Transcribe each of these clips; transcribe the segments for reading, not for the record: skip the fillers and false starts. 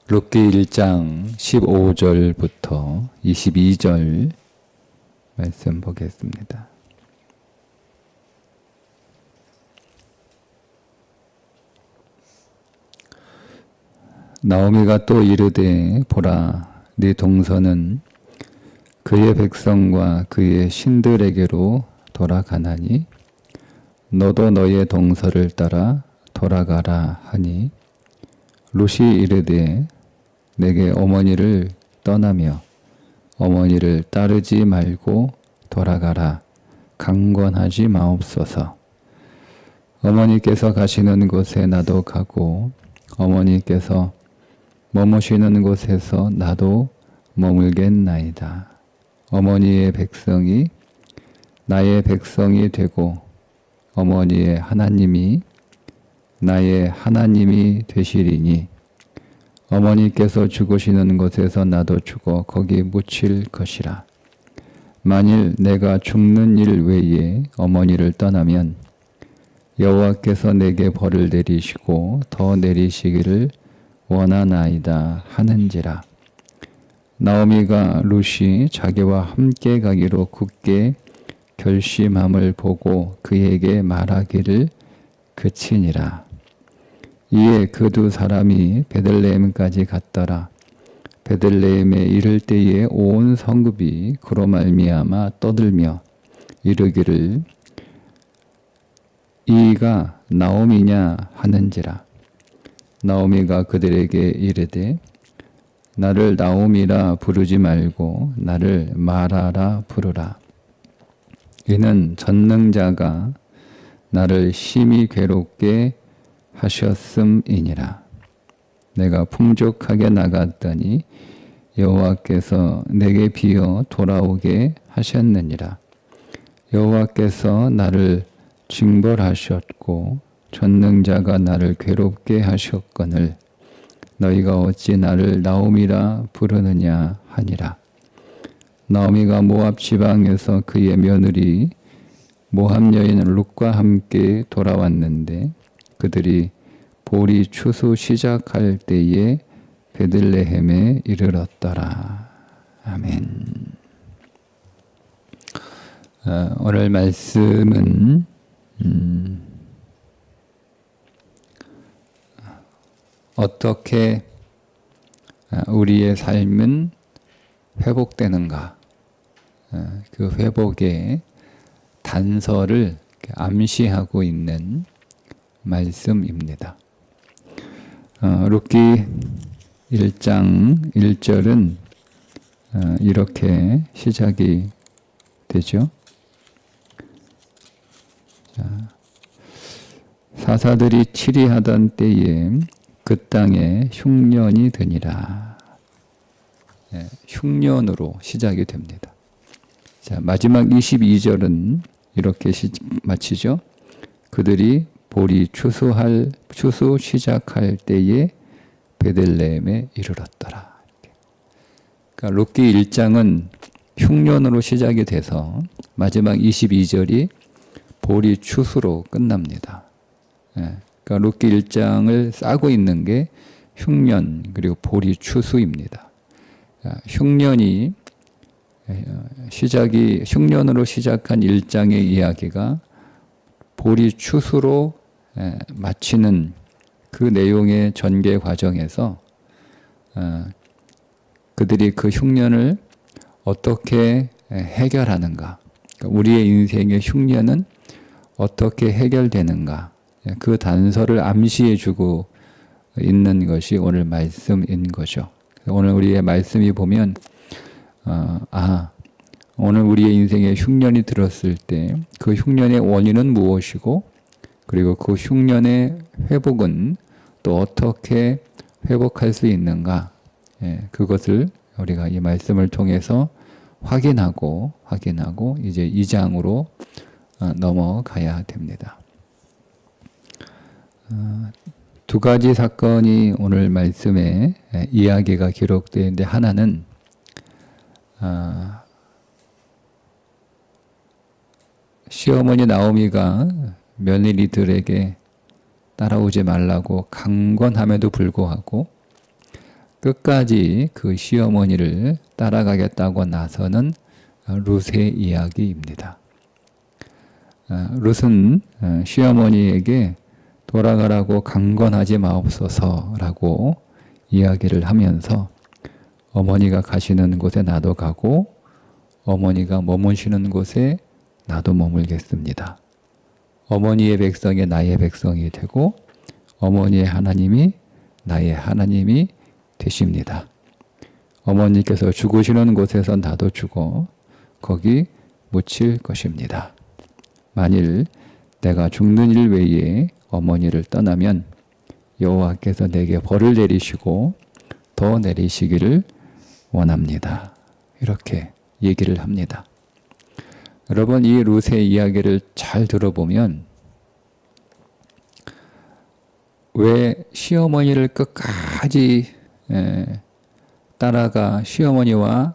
룻기 1장 15절부터 22절 말씀 보겠습니다. 나오미가 또 이르되 보라 네 동서는 그의 백성과 그의 신들에게로 돌아가나니 너도 너의 동서를 따라 돌아가라 하니 룻이 이르되 내게 어머니를 떠나며 어머니를 따르지 말고 돌아가라 강권하지 마옵소서. 어머니께서 가시는 곳에 나도 가고 어머니께서 머무시는 곳에서 나도 머물겠나이다. 어머니의 백성이 나의 백성이 되고 어머니의 하나님이 나의 하나님이 되시리니 어머니께서 죽으시는 곳에서 나도 죽어 거기 묻힐 것이라. 만일 내가 죽는 일 외에 어머니를 떠나면 여호와께서 내게 벌을 내리시고 더 내리시기를 원하나이다 하는지라. 나오미가 룻이 자기와 함께 가기로 굳게 결심함을 보고 그에게 말하기를 그치니라. 이에 그 두 사람이 베들레헴까지 갔더라. 베들레헴에 이를 때에 온 성읍이 그로 말미암아 떠들며 이르기를 이가 나오미냐 하는지라. 나오미가 그들에게 이르되 나를 나오미라 부르지 말고 나를 마라라 부르라. 이는 전능자가 나를 심히 괴롭게 하셨음이니라. 내가 풍족하게 나갔더니 여호와께서 내게 비어 돌아오게 하셨느니라. 여호와께서 나를 징벌하셨고 전능자가 나를 괴롭게 하셨거늘 너희가 어찌 나를 나오미라 부르느냐 하니라. 나오미가 모압 지방에서 그의 며느리 모압 여인 룻과 함께 돌아왔는데 그들이 보리 추수 시작할 때에 베들레헴에 이르렀더라. 아멘. 오늘 말씀은 어떻게 우리의 삶은 회복되는가, 그 회복의 단서를 암시하고 있는 말씀입니다. 룻기 1장 1절은 이렇게 시작이 되죠. 사사들이 치리하던 때에 그 땅에 흉년이 드니라. 흉년으로 시작이 됩니다. 자, 마지막 22절은 이렇게 마치죠. 그들이 보리 추수 시작할 때에 베들레헴에 이르렀더라. 그러니까 룻기 1장은 흉년으로 시작이 돼서 마지막 22절이 보리 추수로 끝납니다. 그러니까 룻기 1장을 싸고 있는 게 흉년 그리고 보리 추수입니다. 흉년이 흉년으로 시작한 1장의 이야기가 보리 추수로 마치는 그 내용의 전개 과정에서 그들이 그 흉년을 어떻게 해결하는가, 그러니까 우리의 인생의 흉년은 어떻게 해결되는가, 그 단서를 암시해주고 있는 것이 오늘 말씀인 거죠. 오늘 우리의 말씀이 보면 오늘 우리의 인생에 흉년이 들었을 때 그 흉년의 원인은 무엇이고 그리고 그 흉년의 회복은 또 어떻게 회복할 수 있는가, 그것을 우리가 이 말씀을 통해서 확인하고 이제 2장으로 넘어가야 됩니다. 두 가지 사건이 오늘 말씀에 이야기가 기록되는데 하나는 시어머니 나오미가 며느리들에게 따라오지 말라고 강권함에도 불구하고 끝까지 그 시어머니를 따라가겠다고 나서는 룻의 이야기입니다. 룻은 시어머니에게 돌아가라고 강권하지 마옵소서라고 이야기를 하면서 어머니가 가시는 곳에 나도 가고 어머니가 머무시는 곳에 나도 머물겠습니다. 어머니의 백성이 나의 백성이 되고 어머니의 하나님이 나의 하나님이 되십니다. 어머니께서 죽으시는 곳에서 나도 죽어 거기 묻힐 것입니다. 만일 내가 죽는 일 외에 어머니를 떠나면 여호와께서 내게 벌을 내리시고 더 내리시기를 원합니다. 이렇게 얘기를 합니다. 여러분, 이 룻의 이야기를 잘 들어보면 왜 시어머니를 끝까지 따라가 시어머니와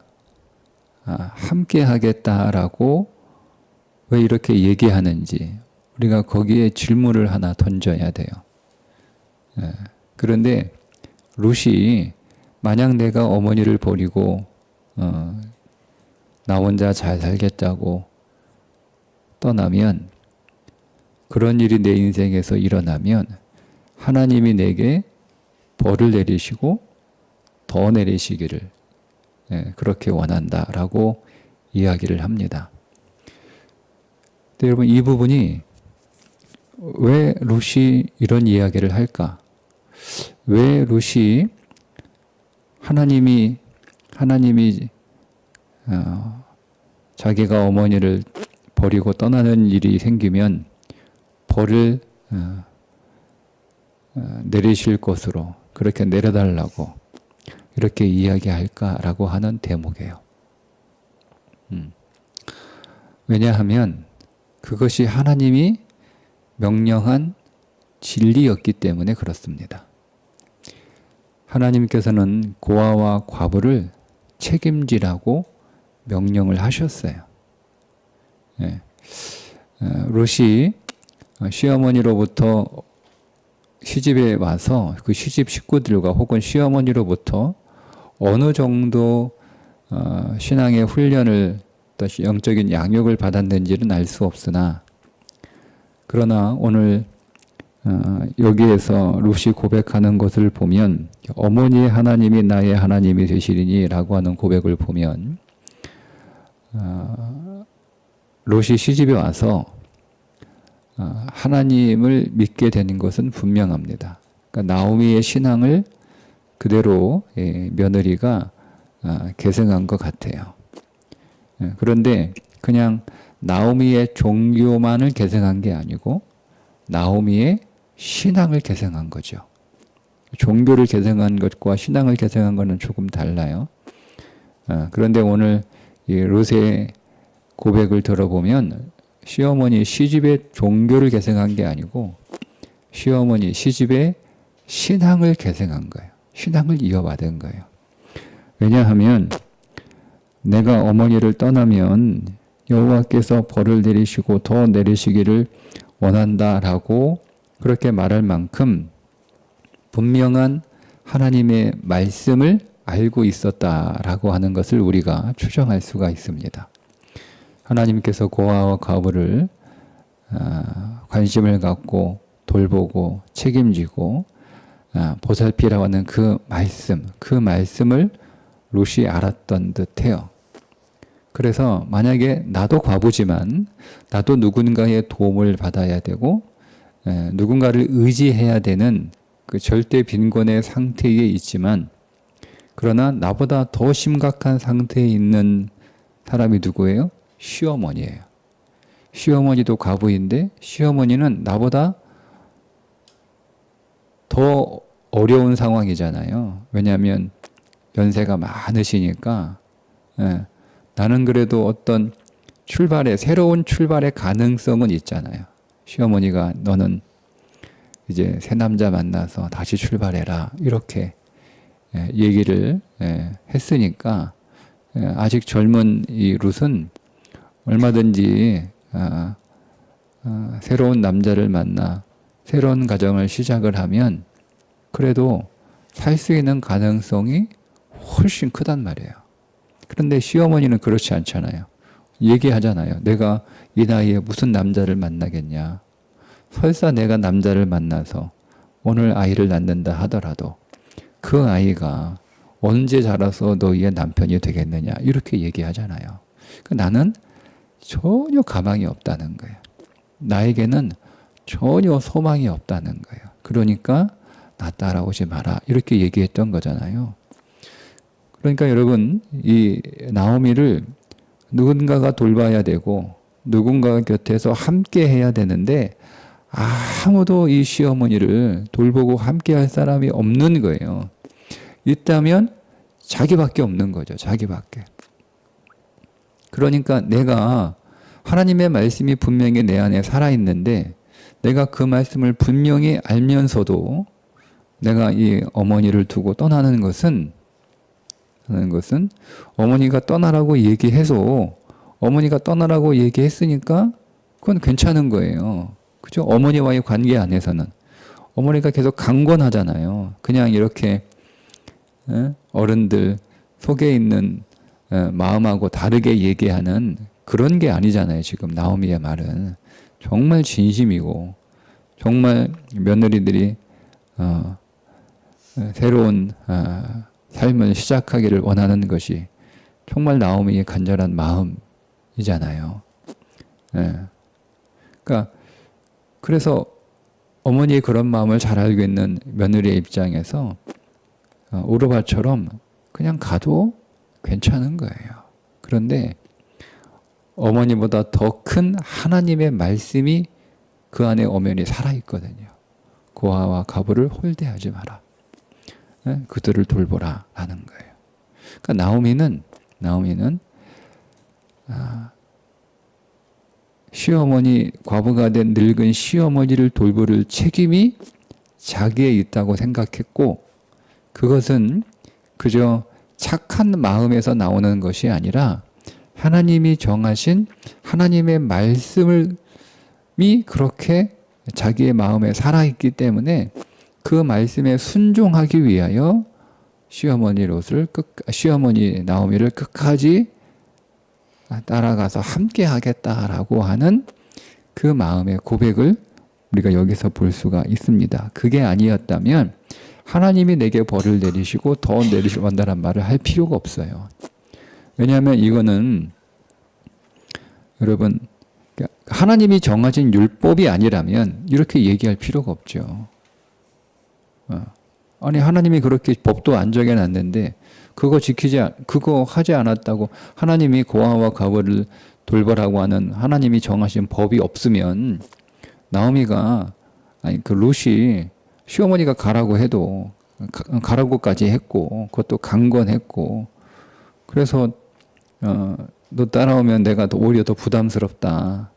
함께 하겠다라고 왜 이렇게 얘기하는지 우리가 거기에 질문을 하나 던져야 돼요. 그런데 룻이 만약 내가 어머니를 버리고 나 혼자 잘 살겠다고 떠나면, 그런 일이 내 인생에서 일어나면 하나님이 내게 벌을 내리시고 더 내리시기를 그렇게 원한다라고 이야기를 합니다. 근데 여러분, 이 부분이 왜 룻이 이런 이야기를 할까? 왜 룻이 하나님이 자기가 어머니를 버리고 떠나는 일이 생기면 벌을 내리실 것으로 그렇게 내려달라고 이렇게 이야기할까라고 하는 대목이에요. 왜냐하면 그것이 하나님이 명령한 진리였기 때문에 그렇습니다. 하나님께서는 고아와 과부를 책임지라고 명령을 하셨어요. 룻이 시어머니로부터 시집에 와서 그 시집 식구들과 혹은 시어머니로부터 어느 정도 신앙의 훈련을, 또 영적인 양육을 받았는지는 알 수 없으나, 그러나 오늘 여기에서 룻이 고백하는 것을 보면 어머니의 하나님이 나의 하나님이 되시리니 라고 하는 고백을 보면 룻이 시집에 와서 하나님을 믿게 되는 것은 분명합니다. 그러니까 나오미의 신앙을 그대로 며느리가 계승한 것 같아요. 그런데 그냥 나오미의 종교만을 계승한 게 아니고 나오미의 신앙을 계승한 거죠. 종교를 계승한 것과 신앙을 계승한 것은 조금 달라요. 그런데 오늘 이 룻의 고백을 들어보면 시어머니 시집의 종교를 계승한 게 아니고 시어머니 시집의 신앙을 계승한 거예요. 신앙을 이어받은 거예요. 왜냐하면 내가 어머니를 떠나면 여호와께서 벌을 내리시고 더 내리시기를 원한다라고 그렇게 말할 만큼 분명한 하나님의 말씀을 알고 있었다라고 하는 것을 우리가 추정할 수가 있습니다. 하나님께서 고아와 과부를 관심을 갖고 돌보고 책임지고 보살피라고 하는 그 말씀을 룻이 알았던 듯해요. 그래서 만약에 나도 과부지만 나도 누군가의 도움을 받아야 되고 누군가를 의지해야 되는 그 절대 빈곤의 상태에 있지만, 그러나 나보다 더 심각한 상태에 있는 사람이 누구예요? 시어머니예요. 시어머니도 과부인데 시어머니는 나보다 더 어려운 상황이잖아요. 왜냐하면 연세가 많으시니까. 나는 그래도 어떤 새로운 출발의 가능성은 있잖아요. 시어머니가 너는 이제 새 남자 만나서 다시 출발해라 이렇게 얘기를 했으니까 아직 젊은 이 룻은 얼마든지 새로운 남자를 만나 새로운 가정을 시작을 하면 그래도 살 수 있는 가능성이 훨씬 크단 말이에요. 그런데 시어머니는 그렇지 않잖아요. 얘기하잖아요. 내가 이 나이에 무슨 남자를 만나겠냐. 설사 내가 남자를 만나서 오늘 아이를 낳는다 하더라도 그 아이가 언제 자라서 너희의 남편이 되겠느냐 이렇게 얘기하잖아요. 나는 전혀 가망이 없다는 거예요. 나에게는 전혀 소망이 없다는 거예요. 그러니까 나 따라오지 마라 이렇게 얘기했던 거잖아요. 그러니까 여러분 이 나오미를 누군가가 돌봐야 되고 누군가 곁에서 함께 해야 되는데 아무도 이 시어머니를 돌보고 함께 할 사람이 없는 거예요. 있다면 자기밖에 없는 거죠. 자기밖에. 그러니까 내가 하나님의 말씀이 분명히 내 안에 살아있는데 내가 그 말씀을 분명히 알면서도 내가 이 어머니를 두고 떠나는 것은 어머니가 떠나라고 얘기해서 어머니가 떠나라고 얘기했으니까 그건 괜찮은 거예요. 그죠? 어머니와의 관계 안에서는 어머니가 계속 강권하잖아요. 그냥 이렇게 어른들 속에 있는 마음하고 다르게 얘기하는 그런 게 아니잖아요. 지금 나오미의 말은 정말 진심이고 정말 며느리들이 새로운 삶을 시작하기를 원하는 것이 정말 나오미의 간절한 마음이잖아요. 그러니까 그래서 어머니의 그런 마음을 잘 알고 있는 며느리의 입장에서 오르바처럼 그냥 가도 괜찮은 거예요. 그런데 어머니보다 더 큰 하나님의 말씀이 그 안에 엄연히 살아있거든요. 고아와 과부를 홀대하지 마라. 그들을 돌보라 라는 거예요. 그러니까 나오미는 시어머니, 과부가 된 늙은 시어머니를 돌볼 책임이 자기에 있다고 생각했고 그것은 그저 착한 마음에서 나오는 것이 아니라 하나님이 정하신 하나님의 말씀이 그렇게 자기의 마음에 살아있기 때문에 그 말씀에 순종하기 위하여 시어머니 나오미를 끝까지 따라가서 함께 하겠다라고 하는 그 마음의 고백을 우리가 여기서 볼 수가 있습니다. 그게 아니었다면 하나님이 내게 벌을 내리시고 더 내리실 원다란 말을 할 필요가 없어요. 왜냐하면 이거는 여러분 하나님이 정하신 율법이 아니라면 이렇게 얘기할 필요가 없죠. 아니 하나님이 그렇게 법도 안 정해놨는데 그거 하지 않았다고 하나님이 고아와 과부를 돌보라고 하는 하나님이 정하신 법이 없으면 나오미가 그 룻이 시어머니가 가라고 해도 가라고까지 했고 그것도 강권했고 그래서 너 따라오면 내가 오히려 더 부담스럽다.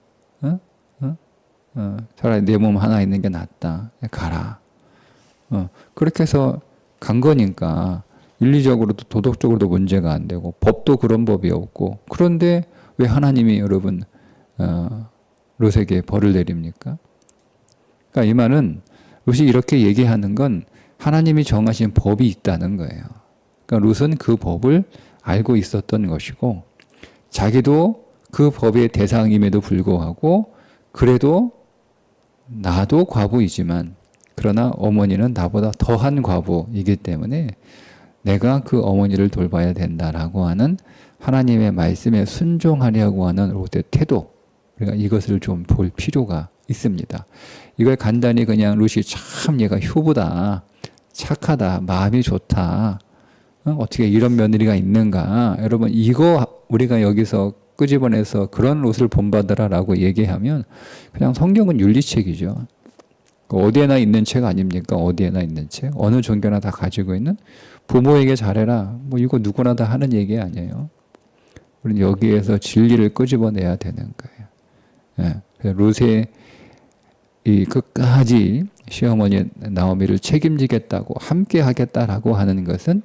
차라리 내 몸 하나 있는 게 낫다. 가라. 그렇게 해서 간 거니까 윤리적으로도 도덕적으로도 문제가 안 되고 법도 그런 법이 없고 그런데 왜 하나님이 여러분 롯에게 벌을 내립니까? 그러니까 이 말은 롯이 이렇게 얘기하는 건 하나님이 정하신 법이 있다는 거예요. 그러니까 롯은 그 법을 알고 있었던 것이고 자기도 그 법의 대상임에도 불구하고 그래도 나도 과부이지만 그러나 어머니는 나보다 더한 과부이기 때문에 내가 그 어머니를 돌봐야 된다라고 하는 하나님의 말씀에 순종하려고 하는 롯의 태도, 우리가 이것을 좀 볼 필요가 있습니다. 이걸 간단히 그냥 롯이 참 얘가 효부다, 착하다, 마음이 좋다, 어떻게 이런 며느리가 있는가, 여러분 이거 우리가 여기서 끄집어내서 그런 롯을 본받으라라고 얘기하면 그냥 성경은 윤리책이죠. 어디에나 있는 책 아닙니까? 어디에나 있는 책. 어느 종교나 다 가지고 있는 부모에게 잘해라. 뭐 이거 누구나 다 하는 얘기 아니에요. 우리는 여기에서 진리를 끄집어내야 되는 거예요. 예. 롯의 이 끝까지 시어머니 나오미를 책임지겠다고 함께 하겠다라고 하는 것은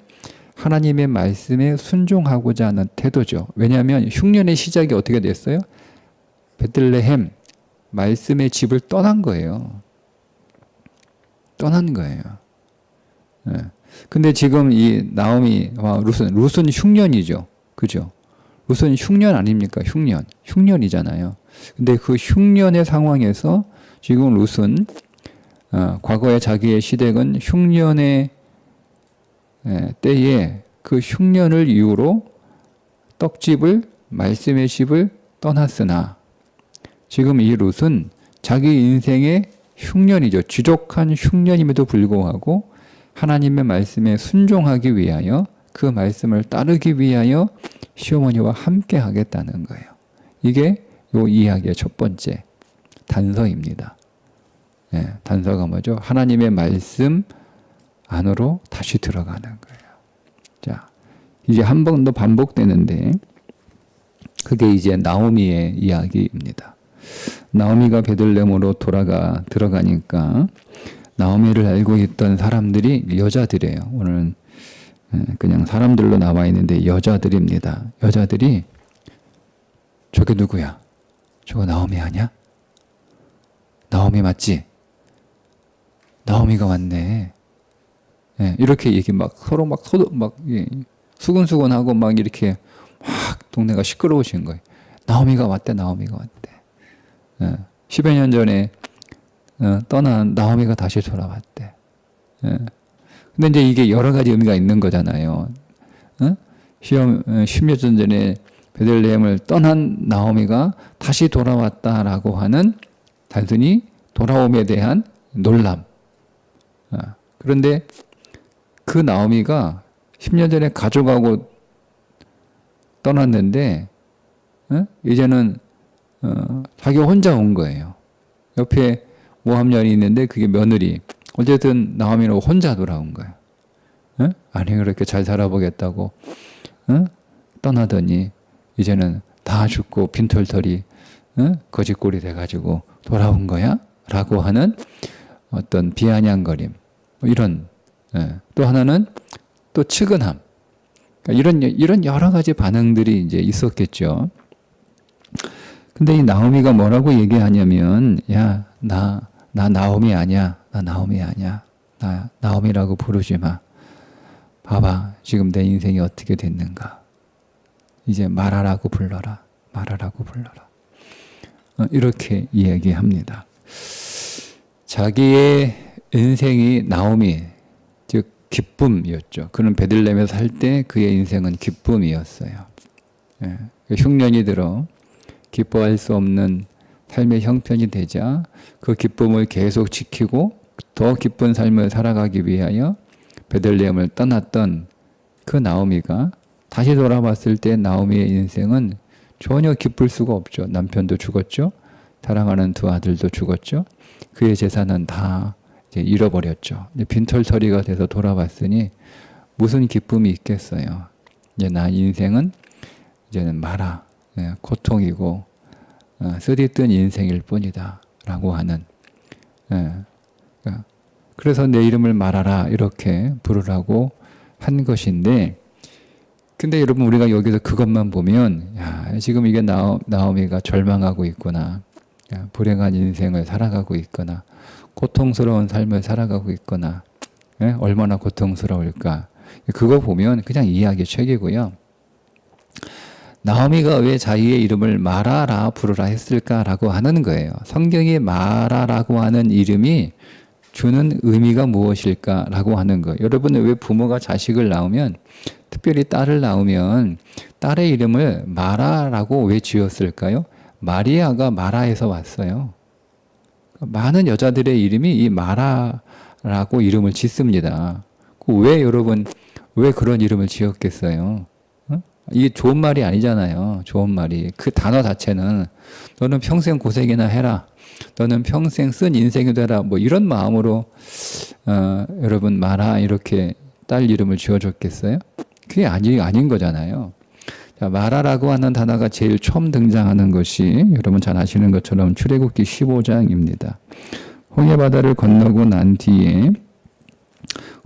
하나님의 말씀에 순종하고자 하는 태도죠. 왜냐하면 흉년의 시작이 어떻게 됐어요? 베들레헴 말씀의 집을 떠난 거예요. 떠난 거예요. 근데 지금 이 나오미와 룻은 흉년이죠. 그죠? 룻은 흉년 아닙니까? 흉년이잖아요. 근데 그 흉년의 상황에서 지금 룻은 과거에 자기의 시댁은 흉년의 때에 그 흉년을 이유로 떡집을 말씀의 집을 떠났으나 지금 이 룻은 자기 인생의 흉년이죠. 지독한 흉년임에도 불구하고 하나님의 말씀에 순종하기 위하여 그 말씀을 따르기 위하여 시어머니와 함께 하겠다는 거예요. 이게 이 이야기의 첫 번째 단서입니다. 단서가 뭐죠? 하나님의 말씀 안으로 다시 들어가는 거예요. 자, 이제 한 번 더 반복되는데 그게 이제 나오미의 이야기입니다. 나오미가 베들레헴으로 들어가니까 나오미를 알고 있던 사람들이 여자들이에요. 오늘은 그냥 사람들로 나와 있는데 여자들입니다. 여자들이 저게 누구야? 저거 나오미 아니야? 나오미 맞지? 나오미가 왔네. 이렇게 얘기 서로 수근수근하고 막 이렇게 막 동네가 시끄러우신 거예요. 나오미가 왔대. 10여 년 전에 떠난 나오미가 다시 돌아왔대. 근데 이제 이게 여러 가지 의미가 있는 거잖아요. 10여 년 전에 베들레헴을 떠난 나오미가 다시 돌아왔다라고 하는 단순히 돌아옴에 대한 놀람. 그런데 그 나오미가 10년 전에 가족하고 떠났는데 이제는 자기가 혼자 온 거예요. 옆에 모함년이 있는데 그게 며느리. 어쨌든 나오미는 혼자 돌아온 거예요. 아니 그렇게 잘 살아보겠다고 떠나더니 이제는 다 죽고 빈털털이 거짓골이 돼가지고 돌아온 거야? 라고 하는 어떤 비아냥거림. 이런. 또 하나는 또 측은함. 그러니까 이런 여러 가지 반응들이 이제 있었겠죠. 근데 이 나오미가 뭐라고 얘기하냐면, 야, 나 나오미 아니야. 나 나오미 아니야. 나 나오미라고 부르지 마. 봐봐. 지금 내 인생이 어떻게 됐는가. 이제 마라라고 불러라. 마라라고 불러라. 이렇게 이야기합니다. 자기의 인생이 나오미, 즉 기쁨이었죠. 그는 베들레헴에서 살 때 그의 인생은 기쁨이었어요. 흉년이 들어 기뻐할 수 없는 삶의 형편이 되자 그 기쁨을 계속 지키고 더 기쁜 삶을 살아가기 위하여 베들레헴을 떠났던 그 나오미가 다시 돌아왔을 때 나오미의 인생은 전혀 기쁠 수가 없죠. 남편도 죽었죠. 사랑하는 두 아들도 죽었죠. 그의 재산은 다 이제 잃어버렸죠. 빈털터리가 돼서 돌아왔으니 무슨 기쁨이 있겠어요. 이제 나 인생은 이제는 마라, 고통이고 쓰디쓴 인생일 뿐이다 라고 하는. 그래서 내 이름을 말하라 이렇게 부르라고 한 것인데, 근데 여러분 우리가 여기서 그것만 보면 야, 지금 이게 나오미가 절망하고 있구나. 불행한 인생을 살아가고 있거나 고통스러운 삶을 살아가고 있거나 얼마나 고통스러울까. 그거 보면 그냥 이해하기 책이고요. 나오미가 왜 자기의 이름을 마라라 부르라 했을까라고 하는 거예요. 성경이 마라라고 하는 이름이 주는 의미가 무엇일까라고 하는 거예요. 여러분은 왜 부모가 자식을 낳으면, 특별히 딸을 낳으면 딸의 이름을 마라라고 왜 지었을까요? 마리아가 마라에서 왔어요. 많은 여자들의 이름이 이 마라라고 이름을 짓습니다. 왜 여러분, 왜 그런 이름을 지었겠어요? 이게 좋은 말이 아니잖아요. 좋은 말이. 그 단어 자체는 너는 평생 고생이나 해라. 너는 평생 쓴 인생이 되라. 뭐 이런 마음으로 여러분 마라 이렇게 딸 이름을 지어줬겠어요? 그게 아닌 거잖아요. 자, 마라라고 하는 단어가 제일 처음 등장하는 것이 여러분 잘 아시는 것처럼 출애굽기 15장입니다. 홍해바다를 건너고 난 뒤에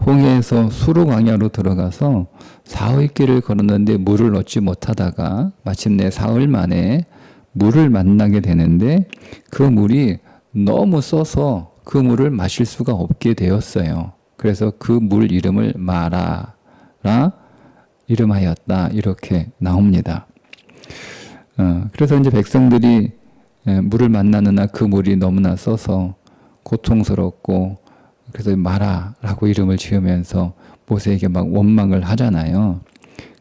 홍해에서 수르 광야로 들어가서 사흘 길을 걸었는데 물을 얻지 못하다가 마침내 사흘 만에 물을 만나게 되는데 그 물이 너무 써서 그 물을 마실 수가 없게 되었어요. 그래서 그 물 이름을 마라라 이름하였다. 이렇게 나옵니다. 그래서 이제 백성들이 물을 만나느나 그 물이 너무나 써서 고통스럽고 그래서 마라라고 이름을 지으면서 모세에게 막 원망을 하잖아요.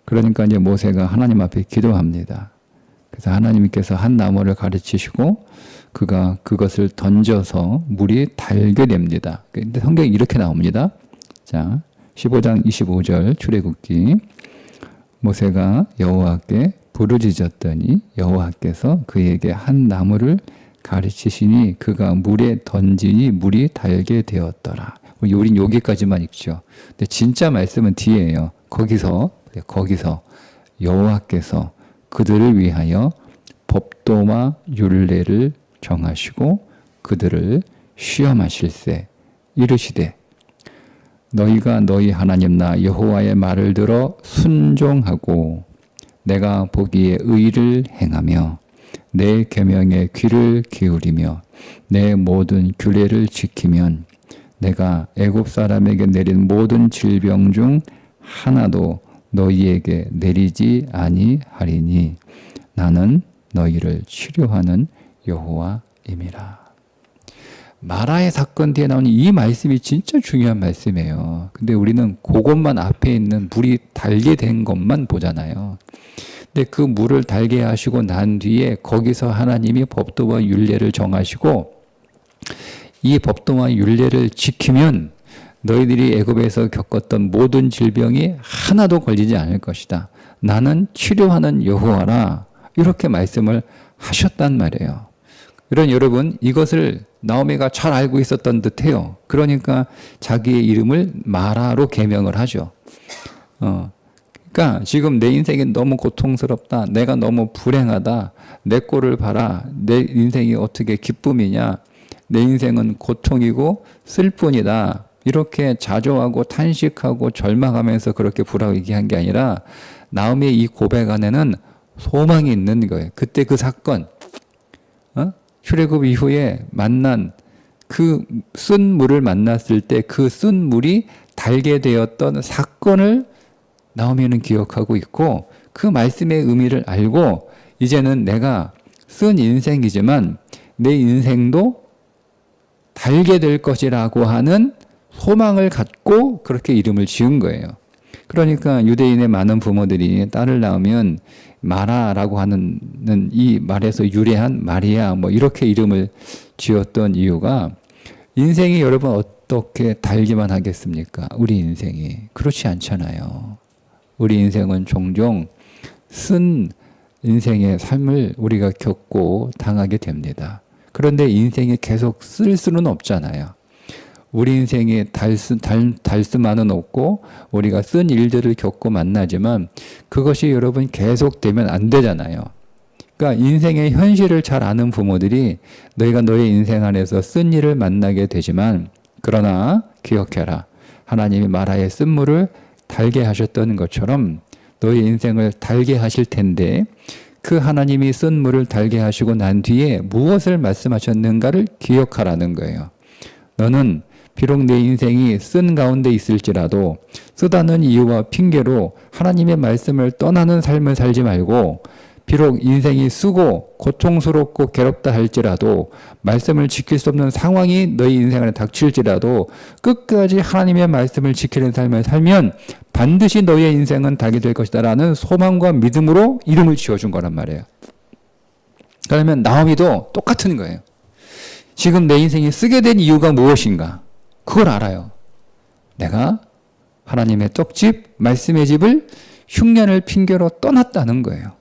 그러니까 이제 모세가 하나님 앞에 기도합니다. 그래서 하나님께서 한 나무를 가르치시고 그가 그것을 던져서 물이 달게 됩니다. 근데 성경에 이렇게 나옵니다. 자, 15장 25절 출애굽기. 모세가 여호와께 부르짖었더니 여호와께서 그에게 한 나무를 가르치시니 그가 물에 던지니 물이 달게 되었더라. 우린 여기까지만 읽죠. 근데 진짜 말씀은 뒤에요. 거기서 여호와께서 그들을 위하여 법도와 율례를 정하시고 그들을 시험하실세 이르시되 너희가 너희 하나님 나 여호와의 말을 들어 순종하고 내가 보기에 의를 행하며 내 계명에 귀를 기울이며 내 모든 규례를 지키면 내가 애굽 사람에게 내린 모든 질병 중 하나도 너희에게 내리지 아니하리니 나는 너희를 치료하는 여호와임이라. 마라의 사건 뒤에 나오는 이 말씀이 진짜 중요한 말씀이에요. 근데 우리는 그것만 앞에 있는 물이 달게 된 것만 보잖아요. 근데 그 물을 달게 하시고 난 뒤에 거기서 하나님이 법도와 율례를 정하시고 이 법도와 율례를 지키면 너희들이 애굽에서 겪었던 모든 질병이 하나도 걸리지 않을 것이다. 나는 치료하는 여호와라. 이렇게 말씀을 하셨단 말이에요. 그러니 여러분 이것을 나오미가 잘 알고 있었던 듯해요. 그러니까 자기의 이름을 마라로 개명을 하죠. 그러니까 지금 내 인생이 너무 고통스럽다. 내가 너무 불행하다. 내 꼴을 봐라. 내 인생이 어떻게 기쁨이냐. 내 인생은 고통이고 슬픔이다. 이렇게 자조하고 탄식하고 절망하면서 그렇게 불하고 얘기한 게 아니라 나오미의 이 고백 안에는 소망이 있는 거예요. 그때 그 사건, 출애굽 이후에 만난 그 쓴 물을 만났을 때 그 쓴 물이 달게 되었던 사건을 나오미는 기억하고 있고 그 말씀의 의미를 알고 이제는 내가 쓴 인생이지만 내 인생도 달게 될 것이라고 하는 소망을 갖고 그렇게 이름을 지은 거예요. 그러니까 유대인의 많은 부모들이 딸을 낳으면 마라라고 하는 이 말에서 유래한 마리아 뭐 이렇게 이름을 지었던 이유가 인생이 여러분 어떻게 달기만 하겠습니까? 우리 인생이. 그렇지 않잖아요. 우리 인생은 종종 쓴 인생의 삶을 우리가 겪고 당하게 됩니다. 그런데 인생이 계속 쓸 수는 없잖아요. 우리 인생에 달 수만은 없고 우리가 쓴 일들을 겪고 만나지만 그것이 여러분 계속되면 안 되잖아요. 그러니까 인생의 현실을 잘 아는 부모들이 너희가 너의 인생 안에서 쓴 일을 만나게 되지만 그러나 기억해라. 하나님이 마라의 쓴물을 달게 하셨던 것처럼 너희 인생을 달게 하실 텐데 그 하나님이 쓴 물을 달게 하시고 난 뒤에 무엇을 말씀하셨는가를 기억하라는 거예요. 너는 비록 내 인생이 쓴 가운데 있을지라도 쓰다는 이유와 핑계로 하나님의 말씀을 떠나는 삶을 살지 말고 비록 인생이 쓰고 고통스럽고 괴롭다 할지라도 말씀을 지킬 수 없는 상황이 너희 인생 안에 닥칠지라도 끝까지 하나님의 말씀을 지키는 삶을 살면 반드시 너의 인생은 달게 될 것이다 라는 소망과 믿음으로 이름을 지어준 거란 말이에요. 그러면 나오미도 똑같은 거예요. 지금 내 인생이 쓰게 된 이유가 무엇인가? 그걸 알아요. 내가 하나님의 떡집, 말씀의 집을 흉년을 핑계로 떠났다는 거예요.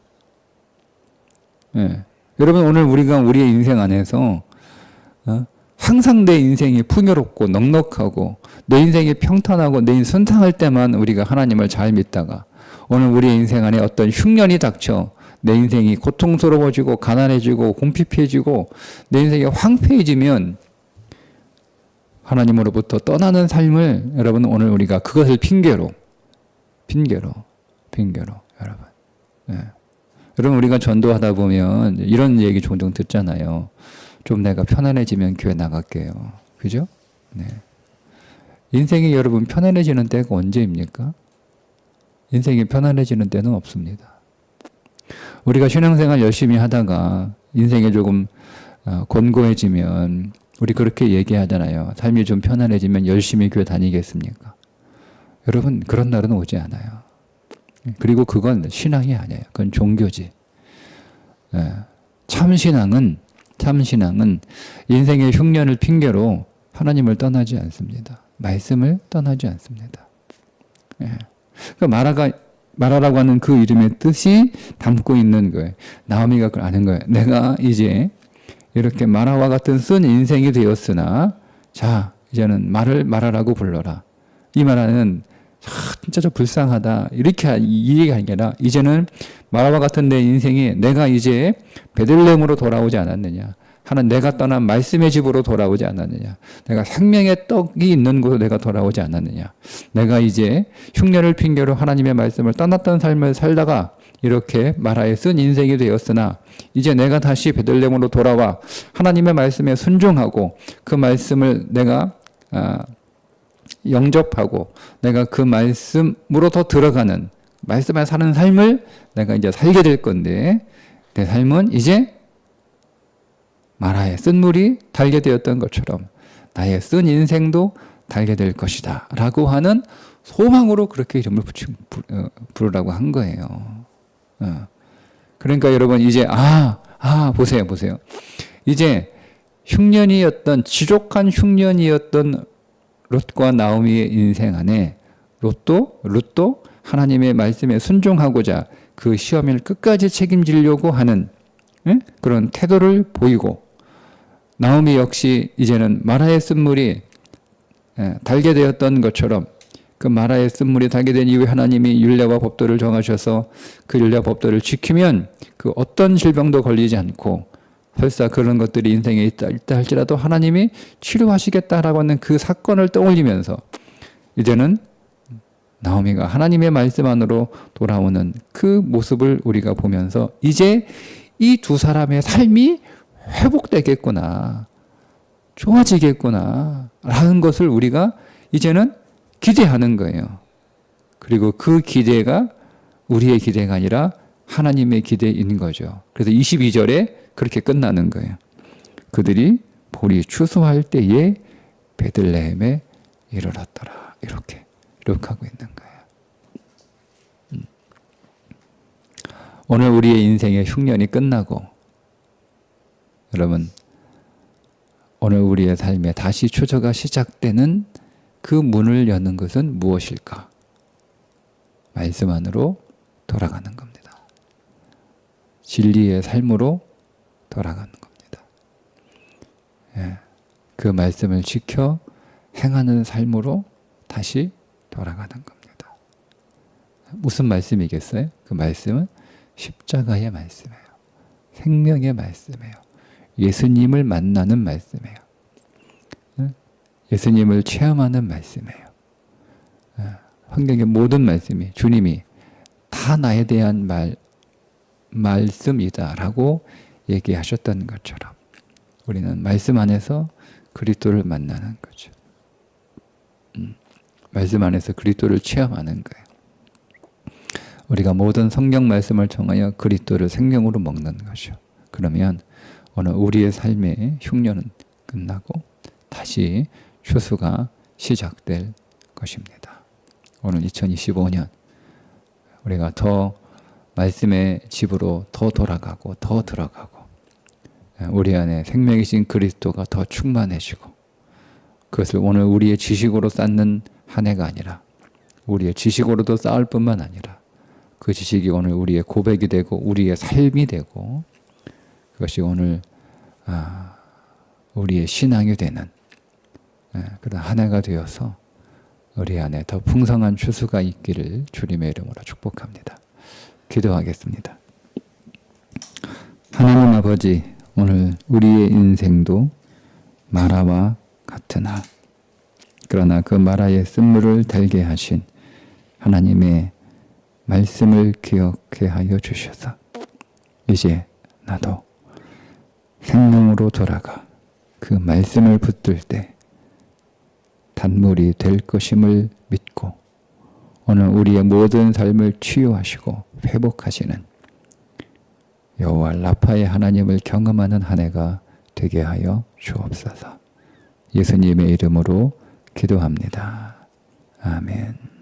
예. 여러분 오늘 우리가 우리의 인생 안에서 항상 내 인생이 풍요롭고 넉넉하고 내 인생이 평탄하고 내 인생 순탄할 때만 우리가 하나님을 잘 믿다가 오늘 우리의 인생 안에 어떤 흉년이 닥쳐 내 인생이 고통스러워지고 가난해지고 궁핍해지고 내 인생이 황폐해지면 하나님으로부터 떠나는 삶을 여러분 오늘 우리가 그것을 핑계로 여러분. 네. 여러분 우리가 전도하다 보면 이런 얘기 종종 듣잖아요. 좀 내가 편안해지면 교회 나갈게요. 그죠? 네. 인생이 여러분 편안해지는 때가 언제입니까? 인생이 편안해지는 때는 없습니다. 우리가 신앙생활 열심히 하다가 인생이 조금 곤고해지면 우리 그렇게 얘기하잖아요. 삶이 좀 편안해지면 열심히 교회 다니겠습니까? 여러분 그런 날은 오지 않아요. 그리고 그건 신앙이 아니에요. 그건 종교지. 참신앙은 인생의 흉년을 핑계로 하나님을 떠나지 않습니다. 말씀을 떠나지 않습니다. 그러니까 마라라고 하는 그 이름의 뜻이 담고 있는 거예요. 나오미가 그걸 아는 거예요. 내가 이제 이렇게 마라와 같은 쓴 인생이 되었으나 자 이제는 마라라고 불러라. 이 마라는 진짜 저 불쌍하다 이렇게 이 얘기가 아니라 이제는 마라와 같은 내 인생이 내가 이제 베들레헴으로 돌아오지 않았느냐. 하는 내가 떠난 말씀의 집으로 돌아오지 않았느냐. 내가 생명의 떡이 있는 곳으로 내가 돌아오지 않았느냐. 내가 이제 흉년을 핑계로 하나님의 말씀을 떠났던 삶을 살다가 이렇게 마라에 쓴 인생이 되었으나 이제 내가 다시 베들레헴으로 돌아와 하나님의 말씀에 순종하고 그 말씀을 내가 영접하고 내가 그 말씀으로 더 들어가는 말씀에 사는 삶을 내가 이제 살게 될 건데 내 삶은 이제 마라에 쓴 물이 달게 되었던 것처럼 나의 쓴 인생도 달게 될 것이다 라고 하는 소망으로 그렇게 이름을 부르라고 한 거예요. 그러니까 여러분 이제 보세요. 이제 흉년이었던 지족한 흉년이었던 롯과 나오미의 인생 안에 롯도 하나님의 말씀에 순종하고자 그 시험을 끝까지 책임지려고 하는 그런 태도를 보이고 나오미 역시 이제는 마라의 쓴물이 달게 되었던 것처럼 그 마라의 쓴물이 달게 된 이후에 하나님이 율례와 법도를 정하셔서 그 율례와 법도를 지키면 그 어떤 질병도 걸리지 않고 설사 그런 것들이 인생에 있다 할지라도 하나님이 치료하시겠다라고 하는 그 사건을 떠올리면서 이제는 나오미가 하나님의 말씀 안으로 돌아오는 그 모습을 우리가 보면서 이제 이 두 사람의 삶이 회복되겠구나, 좋아지겠구나 라는 것을 우리가 이제는 기대하는 거예요. 그리고 그 기대가 우리의 기대가 아니라 하나님의 기대인 거죠. 그래서 22절에 그렇게 끝나는 거예요. 그들이 볼이 추수할 때에 베들레헴에 이르렀더라. 이렇게 하고 있는 거예요. 오늘 우리의 인생의 흉년이 끝나고 여러분 오늘 우리의 삶에 다시 추저가 시작되는 그 문을 여는 것은 무엇일까? 말씀 안으로 돌아가는 겁니다. 진리의 삶으로 돌아가는 겁니다. 그 말씀을 지켜 행하는 삶으로 다시 돌아가는 겁니다. 무슨 말씀이겠어요? 그 말씀은 십자가의 말씀이에요. 생명의 말씀이에요. 예수님을 만나는 말씀이에요. 예수님을 체험하는 말씀이에요. 환경의 모든 말씀이 주님이 다 나에 대한 말씀이다라고 얘기하셨던 것처럼 우리는 말씀 안에서 그리스도를 만나는 거죠. 말씀 안에서 그리스도를 체험하는 거예요. 우리가 모든 성경 말씀을 통하여 그리스도를 생명으로 먹는 것이죠. 그러면 오늘 우리의 삶의 흉년은 끝나고 다시 추수가 시작될 것입니다. 오늘 2025년 우리가 더 말씀의 집으로 더 돌아가고 더 들어가고 우리 안에 생명이신 그리스도가 더 충만해지고 그것을 오늘 우리의 지식으로 쌓는 한 해가 아니라 우리의 지식으로도 쌓을 뿐만 아니라 그 지식이 오늘 우리의 고백이 되고 우리의 삶이 되고 그것이 오늘 우리의 신앙이 되는 그런 한 해가 되어서 우리 안에 더 풍성한 추수가 있기를 주님의 이름으로 축복합니다. 기도하겠습니다. 하나님 아버지, 오늘 우리의 인생도 마라와 같으나 그러나 그 마라의 쓴물을 달게 하신 하나님의 말씀을 기억해 하여 주셔서 이제 나도 생명으로 돌아가 그 말씀을 붙들 때 단물이 될 것임을 믿고 오늘 우리의 모든 삶을 치유하시고 회복하시는 여호와 라파의 하나님을 경험하는 한 해가 되게 하여 주옵소서. 예수님의 이름으로 기도합니다. 아멘.